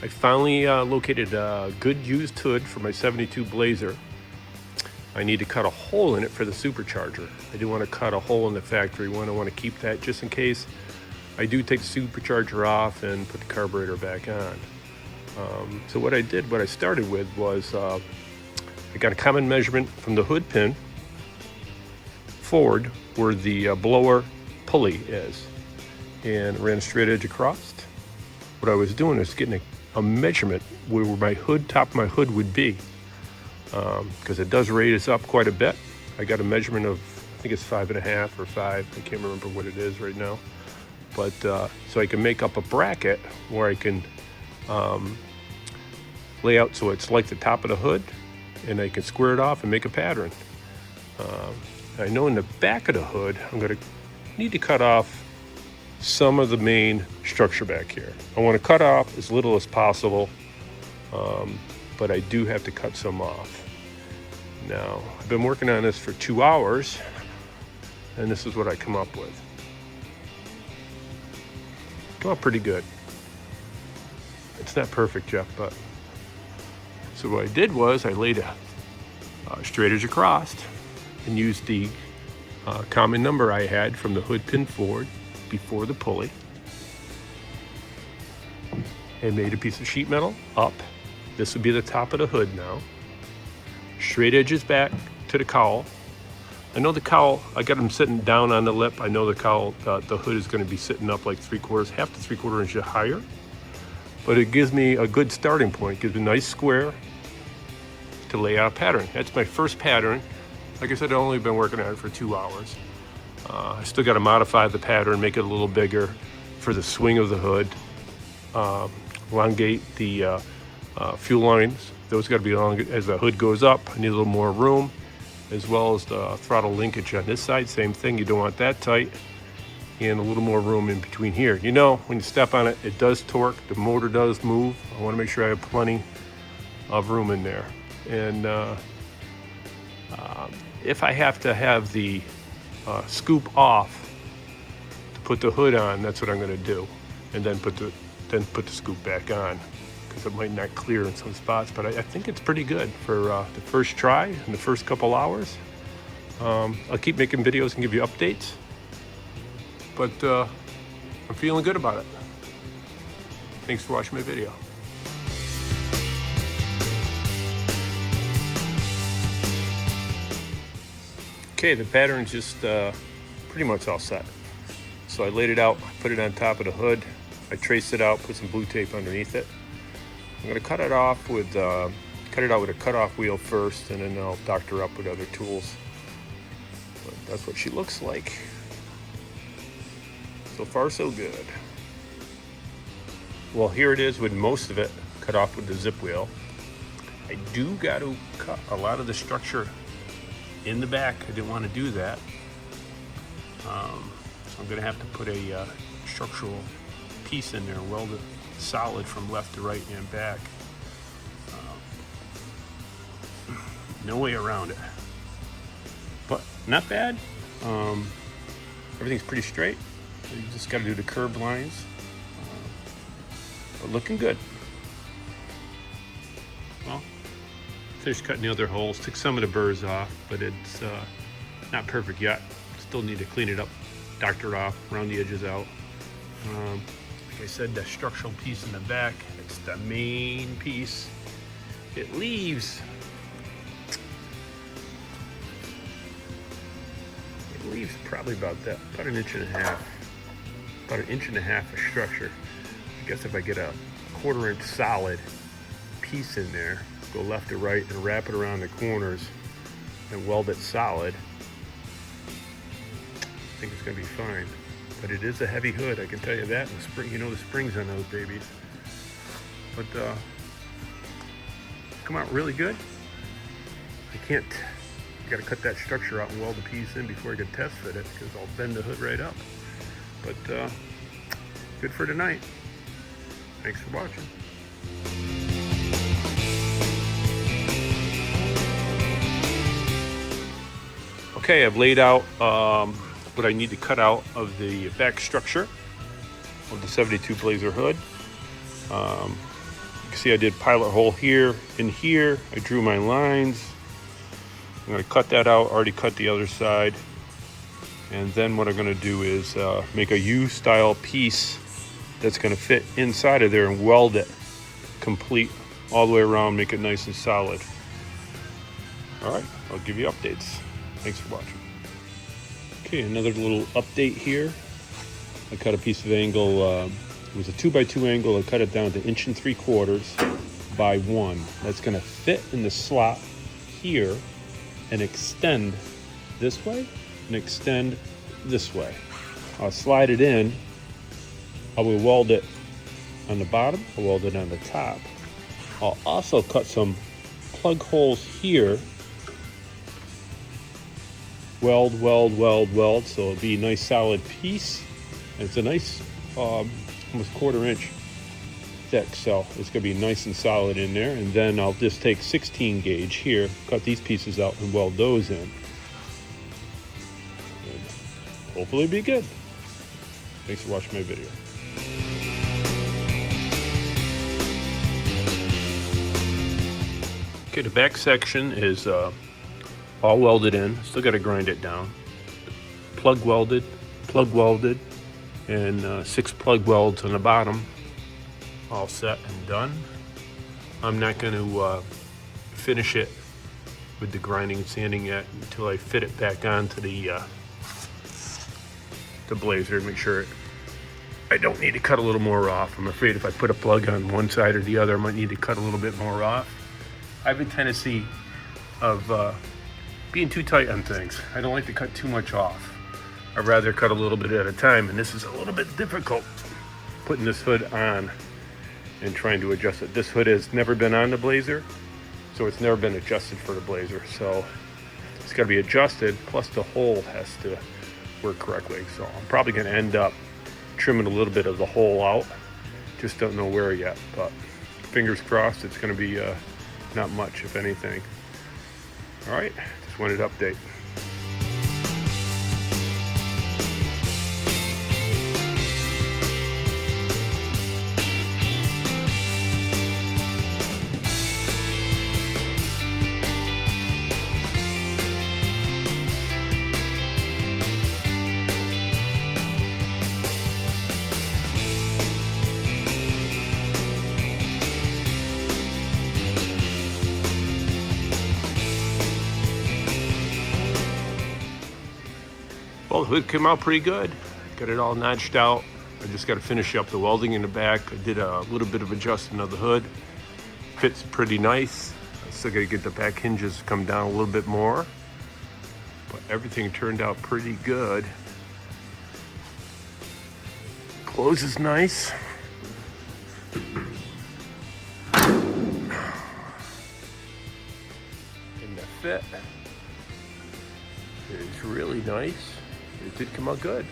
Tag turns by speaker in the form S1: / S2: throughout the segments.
S1: finally located a good used hood for my 72 Blazer. I need to cut a hole in it for the supercharger. I do want to cut a hole in the factory one. I want to keep that just in case I do take the supercharger off and put the carburetor back on. So what I started with was I got a common measurement from the hood pin forward where the blower pulley is, and ran a straight edge across. What I was doing is getting a measurement where my top of my hood would be, because it does raise up quite a bit. I got a measurement of, I think it's 5.5 or 5. I can't remember what it is right now. But so I can make up a bracket where I can lay out so it's like the top of the hood, and I can square it off and make a pattern. I know in the back of the hood, I'm going to need to cut off some of the main structure back here. I want to cut off as little as possible, but I do have to cut some off. Now, I've been working on this for 2 hours, and this is what I come up with. Come out pretty good. It's not perfect, Jeff, but... So what I did was I laid a straight edge across and used the common number I had from the hood pin forward before the pulley, and made a piece of sheet metal up. This would be the top of the hood now. Straight edges back to the cowl. I know the cowl, I got them sitting down on the lip. I know the cowl, the hood is going to be sitting up like half to 3/4 inches higher, but it gives me a good starting point. Gives me a nice square to lay out a pattern. That's my first pattern. Like I said, I've only been working on it for 2 hours. I still got to modify the pattern, make it a little bigger for the swing of the hood, elongate the fuel lines. Those got to be long as the hood goes up. I need a little more room, as well as the throttle linkage on this side. Same thing, you don't want that tight, and a little more room in between here. You know, when you step on it, it does torque. The motor does move. I want to make sure I have plenty of room in there. And if I have to have the scoop off to put the hood on, that's what I'm going to do, and then put the scoop back on, because it might not clear in some spots. But I think it's pretty good for the first try and the first couple hours. I'll keep making videos and give you updates, but I'm feeling good about it. Thanks for watching my video. Okay, the pattern's just pretty much all set. So I laid it out, put it on top of the hood. I traced it out, put some blue tape underneath it. I'm gonna cut it out with a cutoff wheel first, and then I'll doctor up with other tools. But that's what she looks like. So far, so good. Well, here it is with most of it cut off with the zip wheel. I do got to cut a lot of the structure in the back. I didn't want to do that. So I'm going to have to put a structural piece in there, welded solid from left to right and back. No way around it. But not bad. Everything's pretty straight. You just got to do the curved lines. But looking good. Well, finished cutting the other holes, took some of the burrs off, but it's not perfect yet. Still need to clean it up, doctor off, round the edges out. Like I said, the structural piece in the back, it's the main piece. It leaves probably about an inch and a half. About an inch and a half of structure. I guess if I get a 1/4 inch solid piece in there, go left to right and wrap it around the corners and weld it solid, I think it's gonna be fine. But it is a heavy hood, I can tell you that. And the spring, you know, the springs on those babies. But come out really good. I gotta cut that structure out and weld the piece in before I can test fit it, because I'll bend the hood right up. But good for tonight. Thanks for watching. Okay, I've laid out what I need to cut out of the back structure of the 72 Blazer hood. You can see I did pilot hole here and here. I drew my lines. I'm going to cut that out, already cut the other side. And then what I'm going to do is make a U-style piece that's going to fit inside of there and weld it complete all the way around, make it nice and solid. All right, I'll give you updates. Thanks for watching. Okay, another little update here. I cut a piece of angle, it was a 2x2 angle. I cut it down to 1 3/4 by 1. That's going to fit in the slot here and extend this way and extend this way. I'll slide it in. I will weld it on the bottom. I'll weld it on the top. I'll also cut some plug holes here. Weld, weld, weld, weld. So it'll be a nice solid piece. And it's a nice, almost 1/4 inch thick. So it's gonna be nice and solid in there. And then I'll just take 16 gauge here, cut these pieces out and weld those in. And hopefully it'll be good. Thanks for watching my video. Okay, the back section is all welded in. Still got to grind it down. Plug welded, and 6 plug welds on the bottom. All set and done. I'm not going to finish it with the grinding and sanding yet until I fit it back onto the Blazer. Make sure I don't need to cut a little more off. I'm afraid if I put a plug on one side or the other, I might need to cut a little bit more off. I have a tendency of being too tight on things. I don't like to cut too much off. I'd rather cut a little bit at a time, and this is a little bit difficult, putting this hood on and trying to adjust it. This hood has never been on the Blazer, so it's never been adjusted for the Blazer. So it's got to be adjusted, plus the hole has to work correctly. So I'm probably going to end up trimming a little bit of the hole out. Just don't know where yet, but fingers crossed it's going to be not much, if anything. All right, just wanted to update. Well, the hood came out pretty good. Got it all notched out. I just got to finish up the welding in the back. I did a little bit of adjustment of the hood. Fits pretty nice. I still got to get the back hinges to come down a little bit more. But everything turned out pretty good. Closes nice. And the fit is really nice. It did come out good.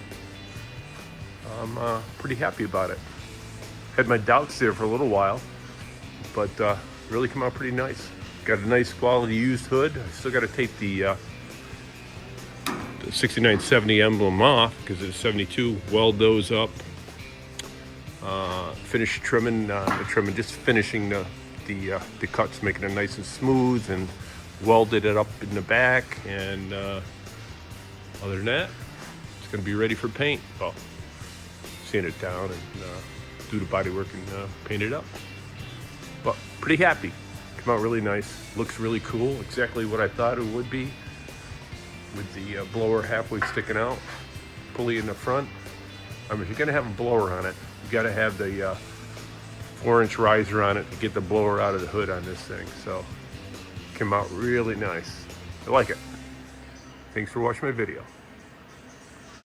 S1: I'm pretty happy about it. Had my doubts there for a little while, but really come out pretty nice. Got a nice quality used hood. I still got to take the 6970 emblem off because it's 72. Weld those up. Finish trimming, just finishing the cuts, making it nice and smooth, and welded it up in the back. And other than that, it's going to be ready for paint. Well, sand it down and do the body work and paint it up. But pretty happy. Come out really nice. Looks really cool. Exactly what I thought it would be, with the blower halfway sticking out, pulley in the front. I mean, if you're going to have a blower on it, you got to have the 4-inch riser on it to get the blower out of the hood on this thing. So came out really nice. I like it. Thanks for watching my video.